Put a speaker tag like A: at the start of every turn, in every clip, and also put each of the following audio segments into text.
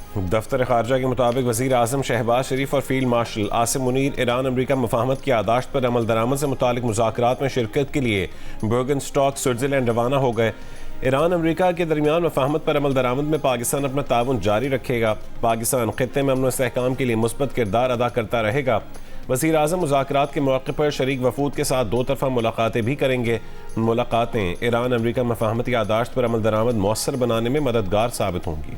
A: दफ्तर खारजा के मुताबिक वज़ीर आज़म शहबाज शरीफ और field marshal Asim Munir Iran अमरीका मुफाहमत की यादाश्त पर अमल दरामद से मुतालिक मुज़ाकरात में शिरकत के लिए बर्गनस्टॉक स्विट्ज़रलैंड रवाना हो गए। ईरान अमरीका के दरमियान मुफाहमत पर अमल दरामद में पाकिस्तान अपना ताउन जारी रखेगा। पाकिस्तान खित्ते में अमन व इस्तेहकाम के लिए मुस्बत किरदार अदा करता रहेगा। वज़ीर आज़म मुज़ाकरात के मौके पर शरीक वफूद के साथ दो तरफ़ा मुलाकातें भी करेंगे। मुलाकातें ईरान अमरीका मुफाहमत यादाश्त पर अमल दरामद मौसर बनाने में मददगार साबित होंगी।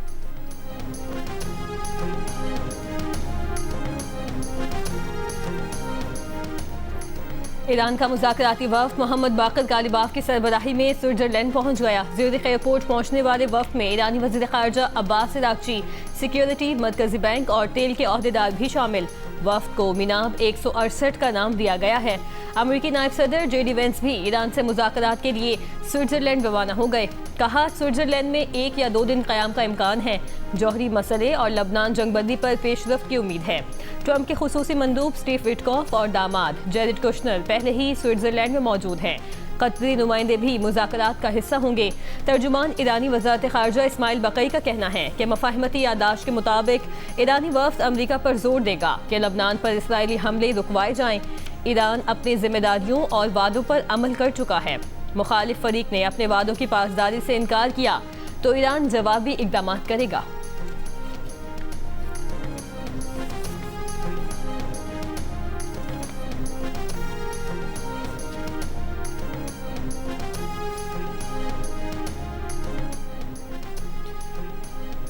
B: ईरान का मुज़ाकराती वफ़द मोहम्मद बाकर गालिबाफ की सरबराही में स्विट्ज़रलैंड पहुंच गया। ज़्यूरिख एयरपोर्ट पहुंचने वाले वफ़द में ईरानी वज़ीर ख़ारजा अब्बास इराक़ची, सिक्योरिटी, मरकज़ी बैंक और तेल के अहदेदार भी शामिल। वफ़द को मिनाब 168 का नाम दिया गया है। अमरीकी नायब सदर JD वेंस भी ईरान से मुज़ाकरात के लिए स्विट्ज़रलैंड रवाना हो गए। कहा, स्विट्ज़रलैंड में 1 या 2 दिन क़याम का इम्कान है। जौहरी मसले और लबनान जंगबंदी पर पेशरफ्त की उम्मीद है। ट्रंप के खुसूसी मंदूब स्टीव विटकॉफ और दामाद जेरेड कुशनर पहले ही स्विट्ज़रलैंड में मौजूद हैं। कतरी नुमाइंदे भी मुज़ाकरात का हिस्सा होंगे। तर्जुमान ईरानी वज़ारत ख़ारजा इस्माइल बक़ई का कहना है कि मफ़ाहमती यादाश्त के मुताबिक ईरानी वफ़द अमरीका पर जोर देगा कि लबनान पर इसराइली हमले रुकवाए जाएं। ईरान अपनी जिम्मेदारियों और वादों पर अमल कर चुका है। मुखालिफ फरीक ने अपने वादों की पासदारी से इनकार किया तो ईरान जवाबी इक़दाम करेगा।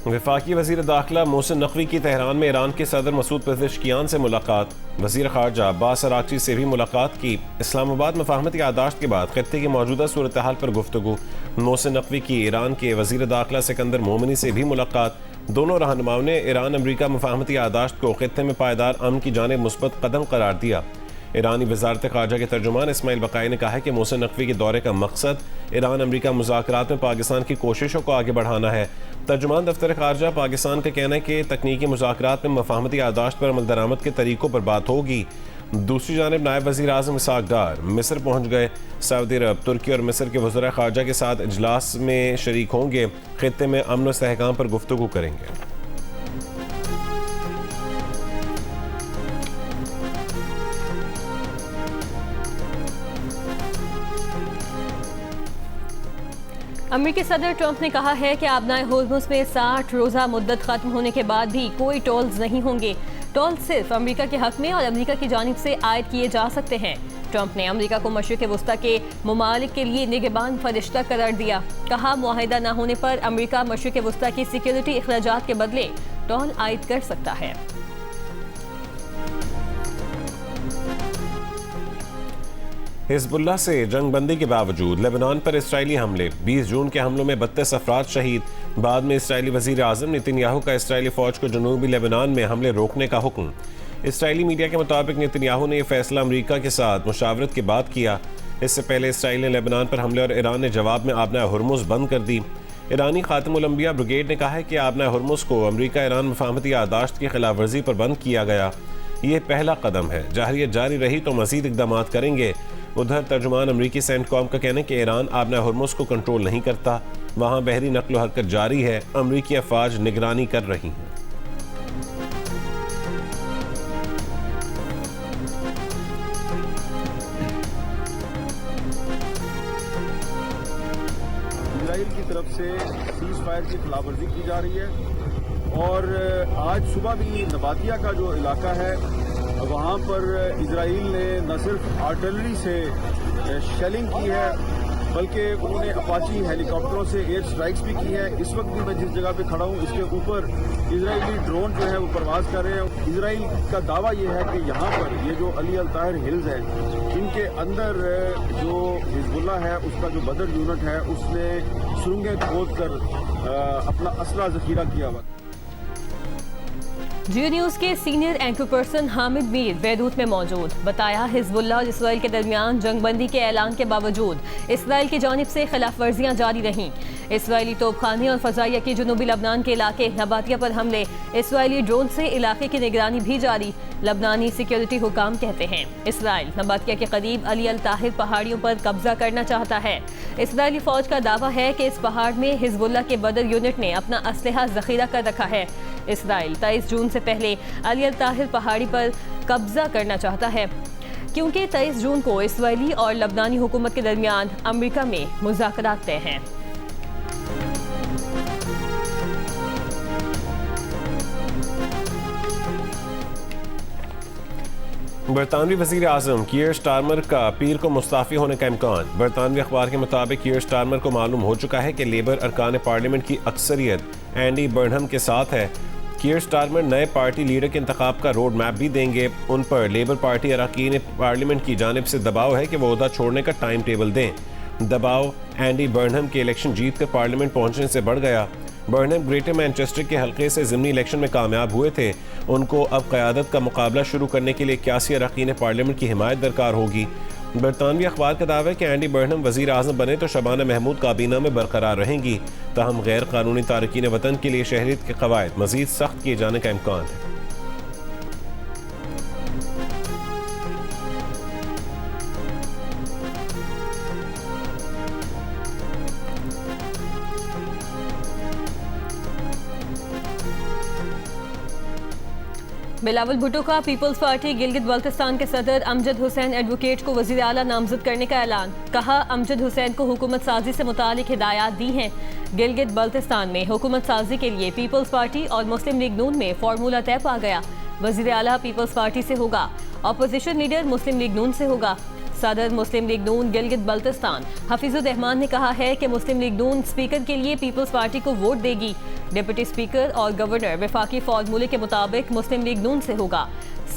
A: वफाकी वज़ीर दाखिला मोहसिन नकवी की तेहरान में ईरान के सदर मसूद पेज़ेश्कियान से मुलाकात। वज़ीर ख़ारजा अब्बास इराक़ची से भी मुलाकात की। इस्लामाबाद मुफ़ाहमत यादाश्त के बाद ख़ित्ते की मौजूदा सूरत हाल पर गुफ्तगू। मोहसिन नकवी की ईरान के वज़ीर दाखिला सिकंदर मोमिनी से भी मुलाकात। दोनों रहनुमाओं ने ईरान अमरीका मुफ़ाहमत यादाश्त को ख़ित्ते में पायदार अमन की जानिब मुस्बत कदम करार दिया। ईरानी वज़ारत ख़ारजा के तर्जुमान इस्माइल बक़ाई ने कहा है कि मोहसिन नकवी के दौरे का मकसद ईरान अमरीका मुज़ाकरात में पाकिस्तान की कोशिशों को आगे बढ़ाना है। तर्जुमान दफ्तर ख़ारजा पाकिस्तान का कहना है कि तकनीकी मुज़ाकरात में मुफ़ाहमती यादाश्त पर अमल दरामद के तरीक़ों पर बात होगी। दूसरी जानिब नायब वज़ीर आज़म इसहाक़ डार मिस्र पहुँच गए। सऊदी अरब, तुर्की और मिस्र के वज़राए ख़ारजा के साथ इजलास में शरीक होंगे। ख़ित्ते में अमन व इस्तेहकाम पर गुफ्तगू करेंगे।
B: अमेरिकी सदर ट्रंप ने कहा है कि आबनाए होर्मुज़ में 60 रोज़ा मुद्दत ख़त्म होने के बाद भी कोई टोल्स नहीं होंगे। टोल सिर्फ अमेरिका के हक में और अमेरिका की जानिब से आयद किए जा सकते हैं। ट्रंप ने अमेरिका को मशरिक़ वस्ता के ममालिक के लिए निगहबान फरिश्ता करार दिया। कहा, मुआहिदा न होने पर अमेरिका मशरिक़ वस्ता की सिक्योरिटी अखराजात के बदले टोल आयद कर सकता है।
A: हिज़्बुल्लाह से जंगबंदी के बावजूद लेबनान पर इसराइली हमले। 20 जून के हमलों में 32 अफराद शहीद। बाद में इसराइली वज़ीर आज़म नेतन्याहू का इसराइली फ़ौज को जनूबी लेबनान में हमले रोकने का हुक्म। इसराइली मीडिया के मुताबिक नेतन्याहू ने यह फैसला अमरीका के साथ मुशावरत के बाद किया। इससे पहले इसराइल ने लेबनान पर हमले और ईरान ने जवाब में आबनाए हुर्मुज़ बंद कर दी। ईरानी खातिमुल अंबिया ब्रिगेड ने कहा है कि आबनाए हुर्मुज़ को अमरीका ईरान मुफ़ाहमती यादाश्त की खिलाफ वर्जी पर बंद किया गया। ये पहला कदम है। जाहिरियत जारी रही तो मज़ीद इक़दाम करेंगे। उधर तर्जुमान अमरीकी सेंटकॉम का कहना है कि ईरान आबनाए हुर्मुज़ को कंट्रोल नहीं करता। वहाँ बहरी नकलो हरकत जारी है। अमरीकी अफवाज निगरानी कर रही हैं।
C: इजराइल की तरफ से सीज़ फायर की खिलाफवर्जी की जा रही है और आज सुबह भी नबातिया का जो इलाका है वहाँ पर इजराइल ने न सिर्फ आर्टिलरी से शेलिंग की है बल्कि उन्होंने अपाची हेलीकॉप्टरों से एयर स्ट्राइक्स भी की है। इस वक्त भी मैं जिस जगह पे खड़ा हूँ इसके ऊपर इजरायली ड्रोन जो है वो परवाज कर रहे हैं। इजराइल का दावा ये है कि यहाँ पर ये जो अली अल ताहिर हिल्स है इनके अंदर जो हिजबुल्लाह है उसका जो बदर यूनिट है उसने सुरंगें खोद कर अपना असला जखीरा किया हुआ।
B: जियो न्यूज़ के senior anchor person Hamid Mir Beirut में मौजूद। बताया, हिजबुल्लाह और इसराइल के दरमियान जंगबंदी के ऐलान के बावजूद इसराइल की जानिब से खिलाफ वर्जियाँ जारी रहीं। इसराइली तोपखाने और फजाइया के जनूबी लबनान के इलाके नबातिया पर हमले, इसराइली ड्रोन से इलाके की निगरानी भी जारी। लबनानी सिक्योरिटी हुकाम कहते हैं इसराइल नबातिया के करीब अली अल ताहिर पहाड़ियों पर कब्जा करना चाहता है। इसराइली फौज का दावा है कि इस पहाड़ में हिजबुल्लाह के बदर यूनिट ने अपना असलहा जखीरा कर रखा है। इसराइल 23 जून से पहले अली अल ताहिर पहाड़ी पर कब्जा करना चाहता है, क्योंकि 23 जून को इसराइली और लबनानी हुकूमत के दरमियान अमेरिका में मुज़ाकरात तय हैं।
A: बरतानवी वज़ीर आज़म कीयर स्टारमर का पीर को मुस्ताफ़ी होने का इम्कान। बरतानवी अखबार के मुताबिक कीयर स्टारमर को मालूम हो चुका है कि लेबर अरकान पार्लियामेंट की अक्सरियत एंडी बर्नहम के साथ है। कीयर स्टारमर नए पार्टी लीडर के इंतखाब का रोड मैप भी देंगे। उन पर लेबर पार्टी अरकान पार्लियामेंट की जानिब से दबाव है कि वो ओहदा छोड़ने का टाइम टेबल दें। दबाव एंडी बर्नहम के इलेक्शन जीत कर पार्लियामेंट पहुंचने से बढ़ गया। बर्नहम ग्रेटर मैनचेस्टर के हल्के से ज़िमनी इलेक्शन में कामयाब हुए थे। उनको अब क़यादत का मुकाबला शुरू करने के लिए 81 अरकान पार्लियामेंट की हिमायत दरकार होगी। बरतानवी अखबार का दावा है कि एंडी बर्नहम वज़ीर आज़म बने तो शबाना महमूद काबीना में बरकरार रहेंगी, ताहम गैर कानूनी तारकीन वतन के लिए शहरियत के क़वायद मज़ीद सख्त किए जाने का इम्कान है।
B: बिलावल भुट्टो का पीपल्स पार्टी गिलगित बल्तिस्तान के सदर अमजद हुसैन एडवोकेट को वज़ीर आला नामजद करने का ऐलान। कहा, अमजद हुसैन को हुकूमत साजी से मुतालिक हिदायत दी हैं। गिलगित बल्तिस्तान में हुकूमत साजी के लिए पीपल्स पार्टी और मुस्लिम लीग नून में फार्मूला तय पा गया। वज़ीर आला पीपल्स पार्टी से होगा, अपोजिशन लीडर मुस्लिम लीग नून से होगा। सदर मुस्लिम लीग नून गिलगित बल्तिस्तान हफीजुर रहमान ने कहा है कि मुस्लिम लीग नून स्पीकर के लिए पीपल्स पार्टी को वोट देगी। डिप्टी स्पीकर और गवर्नर वफाकी फार्मूले के मुताबिक मुस्लिम लीग नून से होगा।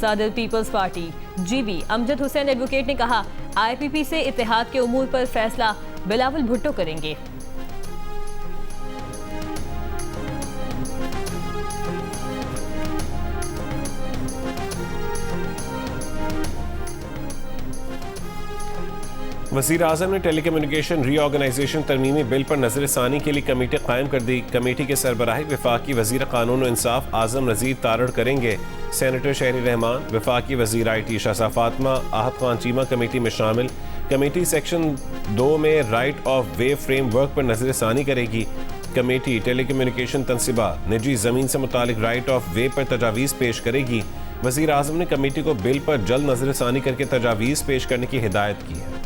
B: सदर peoples party GB Amjad Hussain advocate ने कहा, IPP से इत्तेहाद के उमूर पर फैसला बिलावल भुट्टो करेंगे।
A: वज़ीर आज़म ने टेलीकम्युनिकेशन रीऑर्गेनाइजेशन तरमीमी बिल पर नज़रसानी के लिए कमेटी कायम कर दी। कमेटी के सरबराही वफाकी वज़ीर कानून व इंसाफ आज़म रज़ीद तारड़ करेंगे। सेनेटर शहरी रहमान, वफाकी वज़ीर IT शासा फातिमा, आहत खान चीमा कमेटी में शामिल। कमेटी सेक्शन 2 में राइट ऑफ वे फ्रेमवर्क पर नज़रसानी करेगी। कमेटी टेलीकम्युनिकेशन तनसीबात निजी ज़मीन से मुतालिक राइट ऑफ वे पर तजावीज़ पेश करेगी। वज़ीर आज़म ने कमेटी को बिल पर जल्द नज़रसानी करके तजावीज़ पेश करने की हिदायत की है।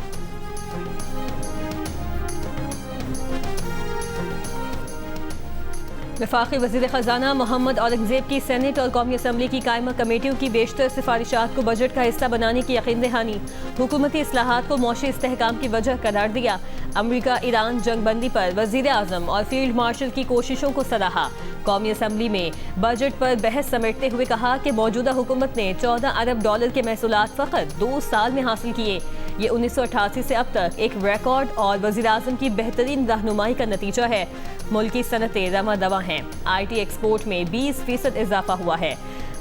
B: वफाकी वज़ीर ख़जाना मोहम्मद औरंगज़ेब की सेनेट और कौमी असम्बली की कायमा कमेटियों की बेशतर सिफारिशात को बजट का हिस्सा बनाने की यकीन दहानी। हुकूमती इस्लाहात को मौशी इस्तेहकाम की वजह करार दिया। अमरीका ईरान जंग बंदी पर वज़ीर आज़म और फील्ड मार्शल की कोशिशों को सराहा। कौमी असम्बली में बजट पर बहस समेटते हुए कहा कि मौजूदा हुकूमत ने $14 अरब के महसूलात फ़कत 2 साल में हासिल किए। ये 1988 से अब तक एक रिकॉर्ड और वज़ीर आज़म की बेहतरीन रहनुमाई का नतीजा है। मुल्की सनतें रमा दवा हैं। IT एक्सपोर्ट में 20% इजाफा हुआ है।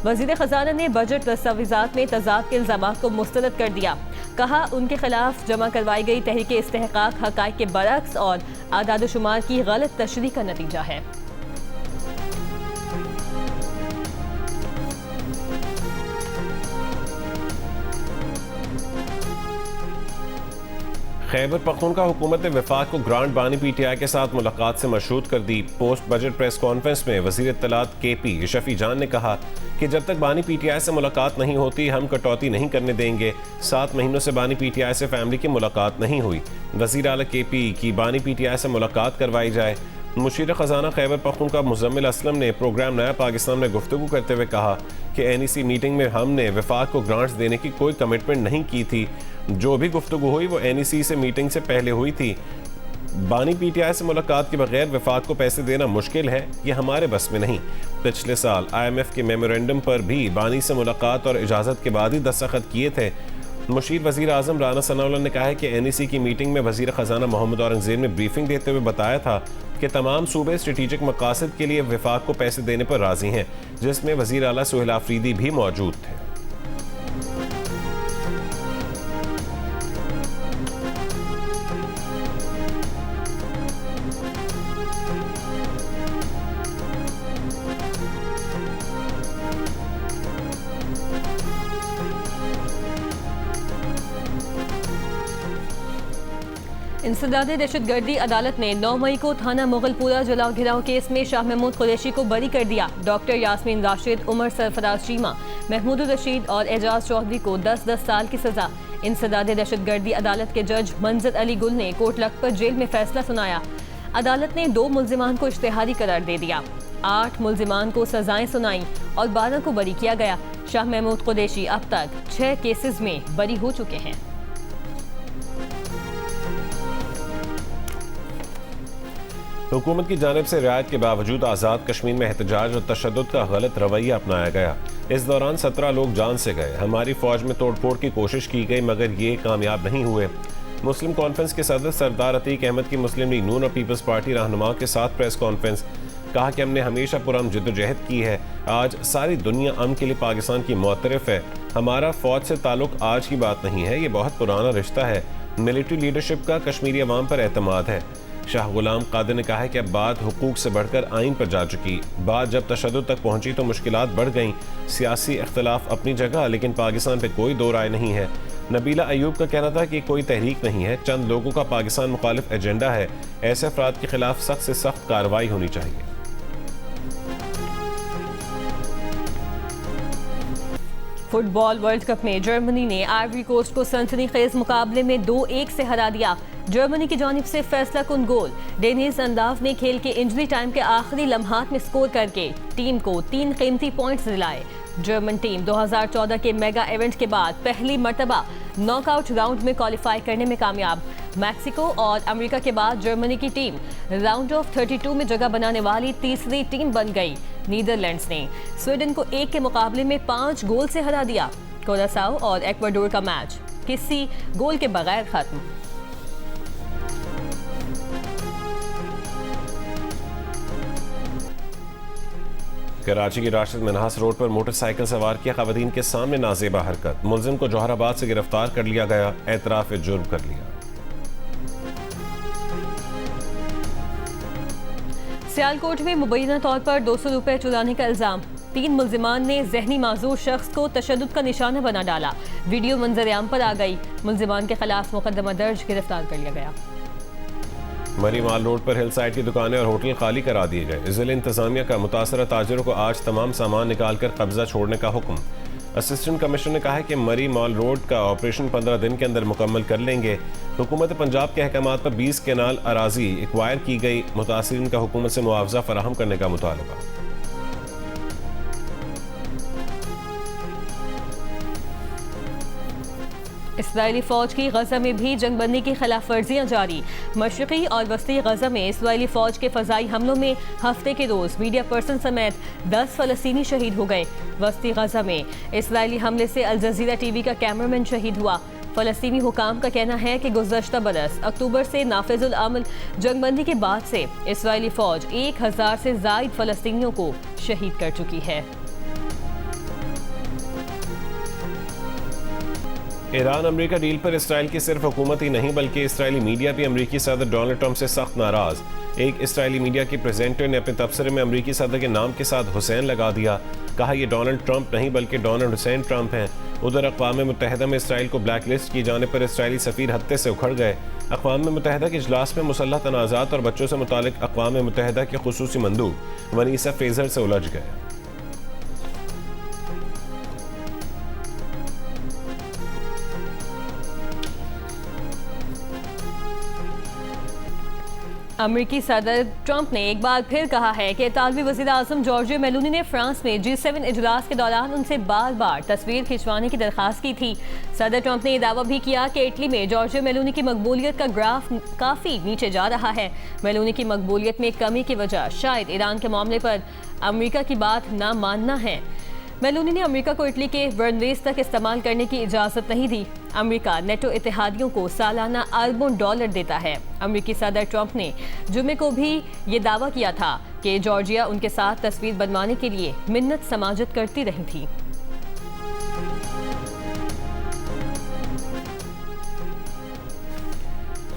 B: वज़ीर ख़जाना ने बजट दस्तावेज़ात में तज़ाद के इल्ज़ामात को मुस्तरद कर दिया। कहा, उनके खिलाफ जमा करवाई गई तहरीक इस्तेहक़ाक़ हक़ाइक़ के बरअक्स और आदाद शुमार की गलत तशरीह का नतीजा है।
A: खैबर पख्तूनख्वा हुकूमत ने वफाक को ग्रांट बानी PTI के साथ मुलाकात से मशरूत कर दी। पोस्ट बजट प्रेस कॉन्फ्रेंस में वज़ीर इत्तलात KP शफी जान ने कहा कि जब तक बानी PTI से मुलाकात नहीं होती हम कटौती नहीं करने देंगे। 7 महीनों से बानी PTI से फैमिली की मुलाकात नहीं हुई। वज़ीर आला KP की बानी PTI से मुलाकात करवाई जाए। मुशीर ख़जाना खैबर पख्तूनख्वा मुज़म्मिल असलम ने प्रोग्राम नया पाकिस्तान में गुफ्तगू करते हुए कहा कि NEC मीटिंग में हमने वफाक को ग्रांट्स देने की कोई कमिटमेंट नहीं की थी। जो भी गुफ्तगू हुई वो NEC से मीटिंग से पहले हुई थी। बानी PTI से मुलाकात के बगैर वफाक को पैसे देना मुश्किल है, ये हमारे बस में नहीं। पिछले साल IMF के मेमोरेंडम पर भी बानी से मुलाकात और इजाज़त के बाद ही दस्तखत किए थे। मुशीर वज़ीर आज़म राना सनाउल्लाह ने कहा है कि NEC की मीटिंग में वज़ीर ख़जाना मोहम्मद औरंगज़ेब ने ब्रीफिंग देते हुए बताया था कि तमाम सूबे स्ट्रेटेजिक मकासद के लिए वफाक को पैसे देने पर राज़ी हैं, जिसमें वज़ीर आला सुहेल आफरीदी भी मौजूद थे।
B: इंसदाद दहशतगर्दी अदालत ने 9 मई को थाना मुगलपुरा जलाओ घिराव केस में शाह महमूद कुरैशी को बरी कर दिया। डॉक्टर यास्मीन राशिद, उमर सरफराज चीमा, महमूद रशीद और एजाज चौधरी को 10-10 साल की सजा। इंसदाद दहशतगर्दी अदालत के जज मंजर अली गुल ने कोट लखपत जेल में फैसला सुनाया। अदालत ने 2 मुल्जिमान को इश्तिहारी करार दे दिया। 8 मुल्जिमान को सजाएं सुनाई और 12 को बरी किया गया। शाह महमूद कुरैशी अब तक 6 केसेस में बरी हो चुके हैं।
A: हुकूमत की जानिब से रियायत के बावजूद आज़ाद कश्मीर में एहतजाज और तशद्दुद का गलत रवैया अपनाया गया। इस दौरान 17 लोग जान से गए। हमारी फौज में तोड़फोड़ की कोशिश की गई मगर ये कामयाब नहीं हुए। मुस्लिम कॉन्फ्रेंस के सदर सरदार अतीक अहमद की मुस्लिम लीग नून और पीपल्स पार्टी रहनुमाओं के साथ प्रेस कॉन्फ्रेंस। कहा कि हमने हमेशा पुरअमन जद्दोजहद की है। आज सारी दुनिया अमन के लिए पाकिस्तान की मुअतरफ है। हमारा फौज से ताल्लुक आज की बात नहीं है, ये बहुत पुराना रिश्ता है। मिलिट्री लीडरशिप का कश्मीरी अवाम पर एतमाद है। शाह गुलाम कादिर ने कहा है कि अब बात हुकूक से बढ़कर आइन पर जा चुकी। बात जब तशद्दुद तक पहुंची तो मुश्किलात बढ़ गईं। सियासी इख्तलाफ अपनी जगह, लेकिन पाकिस्तान पे कोई दो राय नहीं है। नबीला अयूब का कहना था कि कोई तहरीक नहीं है, चंद लोगों का पाकिस्तान मुखालिफ एजेंडा है। ऐसे अफराद के खिलाफ सख्त से सख्त कार्रवाई होनी चाहिए।
B: फुटबॉल वर्ल्ड कप में जर्मनी ने आइवरी कोस्ट को सनसनीखेज मुकाबले में 2-1 से हरा दिया। जर्मनी की जानिब से फैसला कुन गोल डेनिस अंदाफ ने खेल के इंजरी टाइम के आखिरी लम्हात में स्कोर करके टीम को 3 कीमती पॉइंट्स दिलाए। जर्मन टीम 2014 के मेगा इवेंट के बाद पहली मर्तबा नॉकआउट राउंड में क्वालिफाई करने में कामयाब। मैक्सिको और अमेरिका के बाद जर्मनी की टीम राउंड ऑफ 32 में जगह बनाने वाली तीसरी टीम बन गई। नीदरलैंड्स ने स्वीडन को 1 के मुकाबले में 5 गोल से हरा दिया। कोरासाओ और इक्वाडोर का मैच किसी गोल के बगैर खत्म।
A: कराची की राशिद मन्हास रोड पर मोटरसाइकिल सवार किया खवातीन के सामने नाजेबा हरकत। मुलजिम को जौहराबाद से गिरफ्तार कर लिया गया, एतराफ जुर्म कर लिया।
B: सियालकोट में मुबैना तौर पर 200 रुपए चुराने का इल्जाम। 3 मुल्जिमान ने जहनी माजूर शख्स को तशद्दुद का निशाना बना डाला। वीडियो मंजर-ए-आम पर आ गई। मुल्जिमान के खिलाफ मुकदमा दर्ज, गिरफ्तार कर लिया गया।
A: मरी माल रोड पर हिल साइड की दुकानें और होटल खाली करा दिए गए। जिला इंतजामिया का मुतासरा ताजिरों को आज तमाम सामान निकाल कर कब्जा छोड़ने का हुक्म। असिस्टेंट कमिश्नर ने कहा है कि मरी माल रोड का ऑपरेशन 15 दिन के अंदर मुकम्मल कर लेंगे। हुकूमत पंजाब के अहकामात पर 20 केनाल अराजी एक्वायर की गई। मुतासरीन का हुकूमत से मुआवजा फराहम करने का मुतालबा।
B: इस्राएली फौज की गजा में भी जंगबंदी की खिलाफ वर्जियाँ जारी। मशरकी और वस्ती गजा में इस्राएली फौज के फजाई हमलों में हफ्ते के रोज मीडिया पर्सन समेत 10 फलस्तीनी शहीद हो गए। वस्ती गजा में इस्राएली हमले से अल जजीरा टीवी का कैमरामैन शहीद हुआ। फलस्तीनी हुकाम का कहना है कि गुज़श्ता बरस अक्टूबर से नाफिजुल अमल जंगबंदी के बाद से इस्राएली फौज 1000 से ज़ायद फलस्तीनियों को शहीद कर चुकी है।
A: ईरान अमेरिका डील पर इसराइल की सिर्फ हुकूमत ही नहीं बल्कि इसराइली मीडिया भी अमेरिकी सदर डोनाल्ड ट्रंप से सख्त नाराज। एक इसराइली मीडिया के प्रेजेंटर ने अपने तबसरे में अमेरिकी सदर के नाम के साथ हुसैन लगा दिया। कहा यह डोनाल्ड ट्रंप नहीं बल्कि डोनाल्ड हुसैन ट्रंप हैं। उधर अक़वाम मुत्तहिदा में इसराइल को ब्लैक लिस्ट किए जाने पर इसराइली सफ़ीर हत्ते से उखड़ गए। अक़वाम मुत्तहिदा के इजलास में मुसल्लह तनाज़ात और बच्चों से मुतालिक अक़वाम मुत्तहिदा के खुसूसी मंदूब वनीसा फ्रेजर से उलझ गए।
B: अमेरिकी सदर ट्रंप ने एक बार फिर कहा है कि इतालवी वज़ीर आज़म जॉर्जिया मेलोनी ने फ्रांस में G7 इजलास के दौरान उनसे बार बार तस्वीर खिंचवाने की दरख्वास्त की थी। सदर ट्रंप ने यह दावा भी किया कि इटली में जॉर्जिया मेलोनी की मकबूलियत का ग्राफ काफ़ी नीचे जा रहा है। मेलोनी की मकबूलियत में कमी की वजह शायद ईरान के मामले पर अमेरिका की बात ना मानना है। मेलोनी ने अमेरिका को इटली के वर्नरेस तक इस्तेमाल करने की इजाज़त नहीं दी। अमेरिका नेटो इत्तेहादियों को सालाना अरबों डॉलर देता है। अमेरिकी सदर ट्रंप ने जुमे को भी ये दावा किया था कि जॉर्जिया उनके साथ तस्वीर बनवाने के लिए मिन्नत समाजत करती रही थी।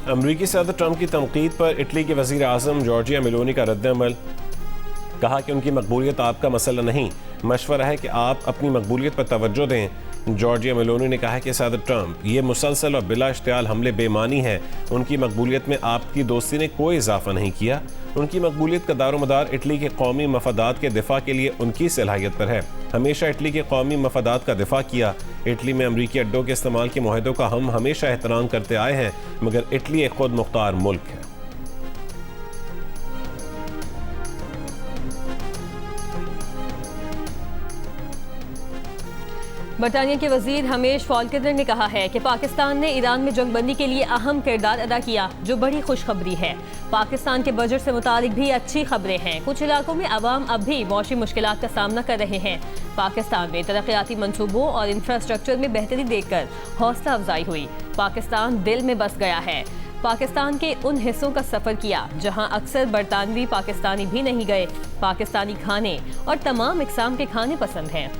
A: अमेरिकी सदर ट्रंप की तनकीद पर इटली के वज़ीर आज़म जॉर्जिया मेलोनी का रद्द-ए-अमल। कहा कि उनकी मकबूलियत आपका मसला नहीं, मशवरा है कि आप अपनी मकबूलियत पर तवज्जो दें। जॉर्जिया मेलोनी ने कहा कि सदर ट्रंप ये मुसलसल और बिला इश्तियाल हमले बेमानी है। उनकी मकबूलियत में आपकी दोस्ती ने कोई इजाफा नहीं किया। उनकी मकबूलियत का दारोमदार इटली के कौमी मफादात के दिफा के लिए उनकी सलाहियत पर है। हमेशा इटली के कौमी मफादात का दिफा किया। इटली में अमरीकी अड्डों के इस्तेमाल के मुआहदों का हम हमेशा एहतराम करते आए हैं, मगर इटली एक खुद मुख्तार मुल्क है।
B: बरतानिया के वजीर हमेश फॉल्केनर ने कहा है कि पाकिस्तान ने ईरान में जंगबंदी के लिए अहम किरदार अदा किया, जो बड़ी खुशखबरी है। पाकिस्तान के बजट से मुतालिक भी अच्छी खबरें हैं। कुछ इलाकों में अवाम अब भी मौसमी मुश्किलात का सामना कर रहे हैं। पाकिस्तान में तरक्याती मंसूबों और इंफ्रास्ट्रक्चर में बेहतरी देखकर हौसला अफजाई हुई। पाकिस्तान दिल में बस गया है। पाकिस्तान के उन हिस्सों का सफर किया जहां अक्सर बरतानवी पाकिस्तानी भी नहीं गए। पाकिस्तानी खाने और तमाम इकसाम के खाने पसंद हैं।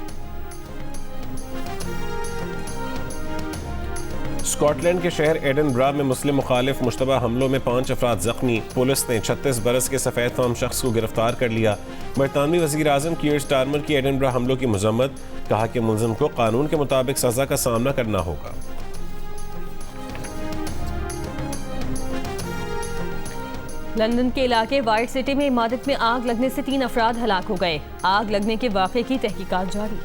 A: स्कॉटलैंड के शहर एडिनबरा में मुस्लिम मुखालिफ मुश्तबा हमलों में 5 अफराद जख्मी। पुलिस ने 36 बरस के सफ़ेद फाम शख्स को गिरफ्तार कर लिया। बरतानवी वज़ीर आज़म कीयर स्टारमर की एडिनबरा हमलों की मजम्मत, कहा कि मुलज़िम को कानून के मुताबिक सज़ा का सामना करना होगा।
B: लंदन के इलाके वाइट सिटी में इमारत में आग लगने से 3 अफराद हलाक हो गए। आग लगने के वाक़े की तहकीकात जारी।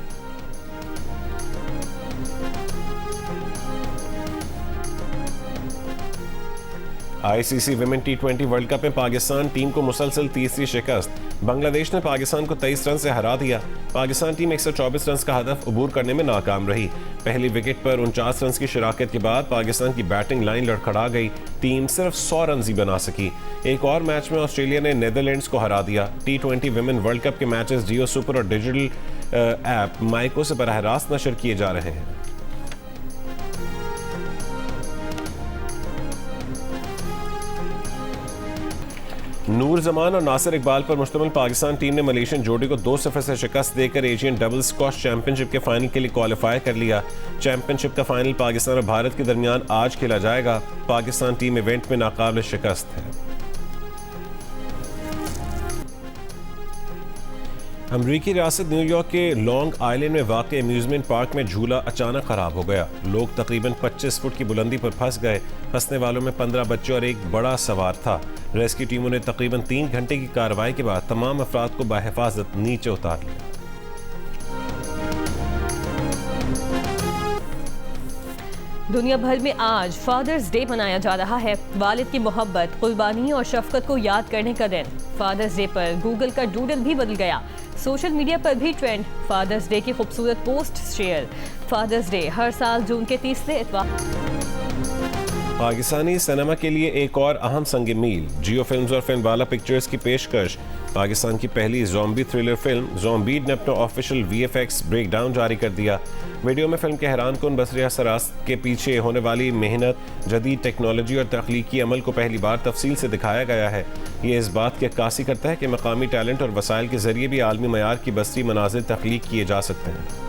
A: ICC women T20 world cup में पाकिस्तान टीम को मुसलसल तीसरी शिकस्त। बांग्लादेश ने पाकिस्तान को 23 रन से हरा दिया। पाकिस्तान टीम 124 रन का हदफ अबूर करने में नाकाम रही। पहली विकेट पर 49 रन की शिराकत के बाद पाकिस्तान की बैटिंग लाइन लड़खड़ा गई। टीम सिर्फ 100 रन ही बना सकी। एक और मैच में ऑस्ट्रेलिया ने नीदरलैंड्स को हरा दिया। T20 विमेन वर्ल्ड कप के मैचेस जियो सुपर और डिजिटल ऐप माइको से बराह रास्त नशर किए जा रहे हैं। नूर जमान और नासिर इकबाल पर मुश्तमिल पाकिस्तान टीम ने मलेशियन जोड़ी को 2-0 से शिकस्त देकर एशियन डबल स्क्वॉश चैंपियनशिप के फाइनल के लिए क्वालिफाई कर लिया। चैंपियनशिप का फाइनल पाकिस्तान और भारत के दरमियान आज खेला जाएगा। पाकिस्तान टीम इवेंट में नाकाबिल शिकस्त है। अमरीकी रियासत न्यूयॉर्क के लॉन्ग आइलैंड में वाक़े अम्यूज़मेंट पार्क में झूला अचानक ख़राब हो गया। लोग तकरीबन 25 फुट की बुलंदी पर फंस गए। फंसने वालों में 15 बच्चे और एक बड़ा सवार था। रेस्क्यू टीमों ने तकरीबन 3 घंटे की कार्रवाई के बाद तमाम अफराद को बाहिफाजत नीचे उतार लिया।
B: दुनिया भर में आज फादर्स डे मनाया जा रहा है। वालिद की मोहब्बत, कुर्बानी और शफकत को याद करने का दिन। फादर्स डे पर गूगल का डूडल भी बदल गया। सोशल मीडिया पर भी ट्रेंड। फादर्स डे की खूबसूरत पोस्ट शेयर। फादर्स डे हर साल जून के तीसरे इतवार।
A: पाकिस्तानी सिनेमा के लिए एक और अहम संग मील। जियो फिल्म्स और फिल्मवाला पिक्चर्स की पेशकश। पाकिस्तान की पहली ज़ॉम्बी थ्रिलर फिल्म ज़ॉम्बीड ने अपना ऑफिशियल VFX ब्रेकडाउन जारी कर दिया। वीडियो में फिल्म के हैरानकुन बसरी असरात के पीछे होने वाली मेहनत, जदीद टेक्नोलॉजी और तख्लीकी अमल को पहली बार तफसील से दिखाया गया है। ये इस बात की अक्कासी करता है कि मकामी टैलेंट और वसाइल के जरिए भी आलमी मयार की बसरी मनाजिर तख्लीक किए जा सकते हैं।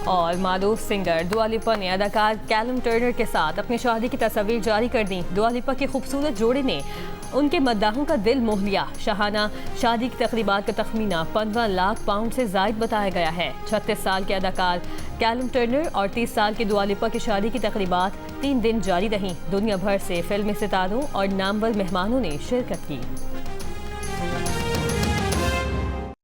B: और मारूफ सिंगर दुआ लिपा ने अदाकार कैलम टर्नर के साथ अपनी शादी की तस्वीर जारी कर दी। दुआ लिपा के खूबसूरत जोड़े ने उनके मद्दाहों का दिल मोह लिया। शाहाना शादी की तकरीबात का तखमीना 15 लाख पाउंड से जायद बताया गया है। 36 साल के अदाकार कैलम टर्नर और 30 साल की दुआ लिपा की शादी की तकरीबात 3 दिन जारी रहीं। दुनिया भर से फिल्मी सितारों और नामवर मेहमानों ने शिरकत की।